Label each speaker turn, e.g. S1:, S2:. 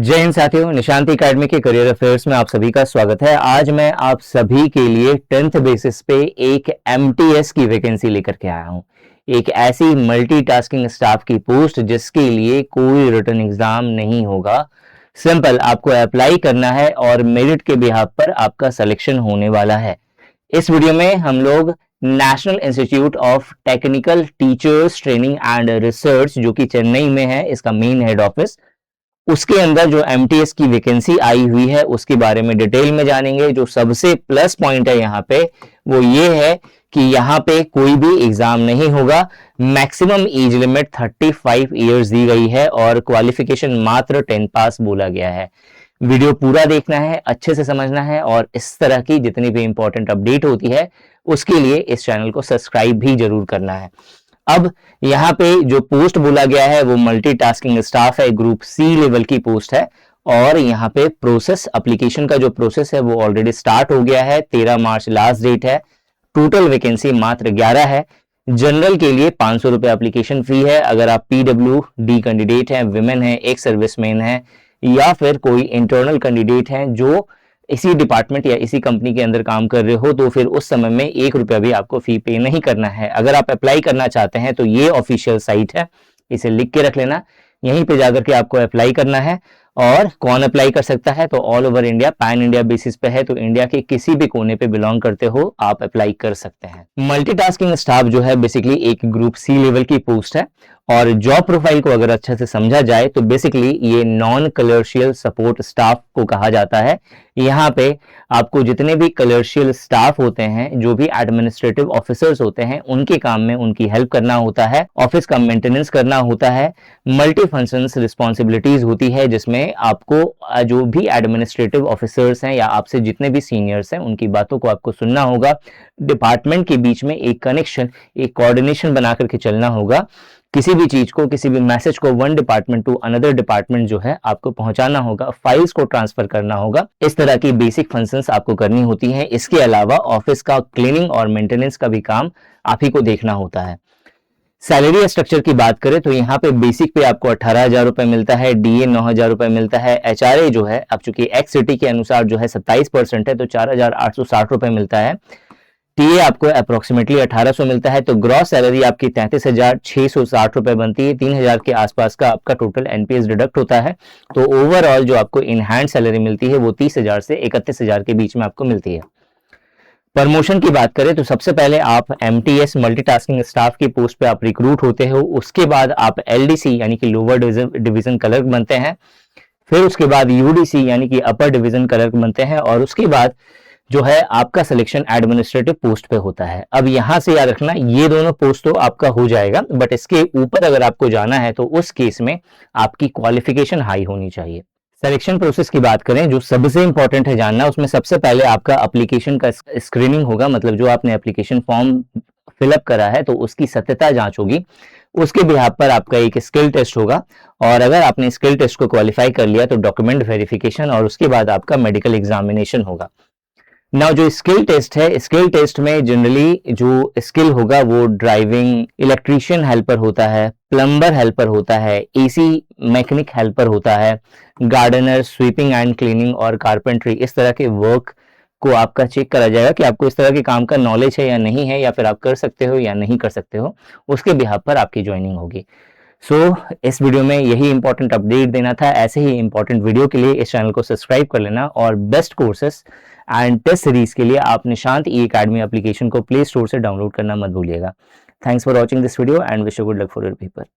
S1: जय हिंद साथियों, निशांति एकेडमी के करियर अफेयर्स में आप सभी का स्वागत है। आज मैं आप सभी के लिए 10th बेसिस पे एक MTS की वैकेंसी लेकर के आया हूं। एक ऐसी मल्टीटास्किंग स्टाफ की पोस्ट जिसके लिए कोई रिटन एग्जाम नहीं होगा। सिंपल, आपको अप्लाई करना है और मेरिट के बिहाफ पर आपका सिलेक्शन होने वाला है। इस वीडियो में हम लोग national institute of technical teachers training and research, जो कि चेन्नई में है, इसका मेन हेड ऑफिस, उसके अंदर जो MTS की वैकेंसी आई हुई है उसके बारे में डिटेल में जानेंगे। जो सबसे प्लस पॉइंट है यहाँ पे वो ये है कि यहाँ पे कोई भी एग्जाम नहीं होगा। मैक्सिमम एज लिमिट 35 इयर्स दी गई है और क्वालिफिकेशन मात्र 10 पास बोला गया है। वीडियो पूरा देखना है, अच्छे से समझना है और इस तरह की जितनी भी इंपॉर्टेंट अपडेट होती है उसके लिए इस चैनल को सब्सक्राइब भी जरूर करना है। अब यहाँ पे जो पोस्ट बोला गया है वो मल्टीटास्किंग स्टाफ है, ग्रुप C लेवल की पोस्ट है। और यहाँ पे प्रोसेस, एप्लीकेशन का जो प्रोसेस है वो ऑलरेडी स्टार्ट हो गया है। 13 मार्च लास्ट डेट है। टोटल वैकेंसी मात्र 11 है। जनरल के लिए 500 रुपए एप्लीकेशन फी है। अगर आप PWD कैंडिडेट हैं, विमेन है, एक सर्विसमैन है या फिर कोई इंटरनल कैंडिडेट हैं जो इसी डिपार्टमेंट या इसी कंपनी के अंदर काम कर रहे हो, तो फिर उस समय में 1 रुपया भी आपको फी पे नहीं करना है। अगर आप अप्लाई करना चाहते हैं तो ये ऑफिशियल साइट है, इसे लिख के रख लेना। यहीं पे जाकर के आपको अप्लाई करना है। और कौन अप्लाई कर सकता है, तो all over India, pan India basis पे है, तो इंडिया के किसी भी कोने पे बिलोंग करते हो आप अप्लाई कर सकते हैं। मल्टीटास्किंग स्टाफ जो है बेसिकली एक ग्रुप C लेवल की पोस्ट है। और जॉब प्रोफाइल को अगर अच्छे से समझा जाए तो बेसिकली ये नॉन कलर्शियल सपोर्ट स्टाफ को कहा जाता है। यहाँ पे आपको जितने भी कलर्शियल स्टाफ होते हैं, जो भी एडमिनिस्ट्रेटिव ऑफिसर्स होते हैं, उनके काम में उनकी हेल्प करना होता है, ऑफिस का मेंटेनेंस करना होता है। मल्टी फंक्शंस रिस्पॉन्सिबिलिटीज होती है जिसमें आपको जो भी एडमिनिस्ट्रेटिव ऑफिसर्स हैं या आपसे जितने भी सीनियर्स हैं उनकी बातों को आपको सुनना होगा। डिपार्टमेंट के बीच में एक कनेक्शन, एक कोऑर्डिनेशन बना करके चलना होगा। किसी भी चीज को, किसी भी मैसेज को one department to another department जो है आपको पहुंचाना होगा, फाइल्स को ट्रांसफर करना होगा। इस तरह की बेसिक फंक्शंस आपको करनी होती हैं। इसके अलावा ऑफिस का क्लीनिंग और मेंटेनेंस का भी काम आप ही को देखना होता है। सैलरी स्ट्रक्चर की बात करें तो यहाँ पे बेसिक पे आपको 18,000 रुपए मिलता है, DA 9,000 रुपए मिलता है, HRA जो है, अब चूंकि एक्स सिटी के अनुसार जो है 27% है तो 4,860 रुपए मिलता है। टीए आपको अप्रोक्सीमेटली 1800 मिलता है, तो ग्रॉस सैलरी आपकी 33,660 रुपए बनती है। 3,000 के आसपास का आपका टोटल NPS डिडक्ट होता है। तो ओवरऑल जो आपको इन हैंड सैलरी मिलती है वो 30,000 से 31,000 के बीच में आपको मिलती है। प्रमोशन की बात करें तो सबसे पहले आप MTS मल्टीटास्किंग स्टाफ की पोस्ट पे आप रिक्रूट होते हो। उसके बाद आप LDC यानी कि लोअर डिवीजन क्लर्क बनते हैं। फिर उसके बाद UDC यानी कि अपर डिवीजन क्लर्क बनते हैं। और उसके बाद जो है आपका सिलेक्शन एडमिनिस्ट्रेटिव पोस्ट पे होता है। अब यहां से याद रखना, ये दोनों पोस्ट तो आपका हो जाएगा, बट इसके ऊपर अगर आपको जाना है तो उस केस में आपकी क्वालिफिकेशन हाई होनी चाहिए। सिलेक्शन प्रोसेस की बात करें, जो सबसे इंपॉर्टेंट है जानना, उसमें सबसे पहले आपका एप्लीकेशन का स्क्रीनिंग होगा। मतलब जो आपने एप्लीकेशन फॉर्म फिलअप करा है तो उसकी सत्यता जांच होगी। उसके बिहाफ पर आपका एक स्किल टेस्ट होगा और अगर आपने स्किल टेस्ट को क्वालिफाई कर लिया तो डॉक्यूमेंट वेरिफिकेशन और उसके बाद आपका मेडिकल एग्जामिनेशन होगा। नाउ जो स्किल टेस्ट है, स्किल टेस्ट में जनरली जो स्किल होगा वो ड्राइविंग, इलेक्ट्रीशियन हेल्पर होता है, प्लम्बर हेल्पर होता है, AC मैकेनिक हेल्पर होता है, गार्डनर, स्वीपिंग एंड क्लीनिंग और कारपेंट्री, इस तरह के वर्क को आपका चेक करा जाएगा कि आपको इस तरह के काम का नॉलेज है या नहीं है, या फिर आप कर सकते हो या नहीं कर सकते हो। उसके बिहाफ पर आपकी ज्वाइनिंग होगी। इस वीडियो में यही इंपॉर्टेंट अपडेट देना था। ऐसे ही इंपॉर्टेंट वीडियो के लिए इस चैनल को सब्सक्राइब कर लेना और best courses and test series के लिए आप निशांत एकेडमी एप्लीकेशन को प्ले स्टोर से डाउनलोड करना मत भूलिएगा। Thanks for watching this video and wish you good luck for your paper.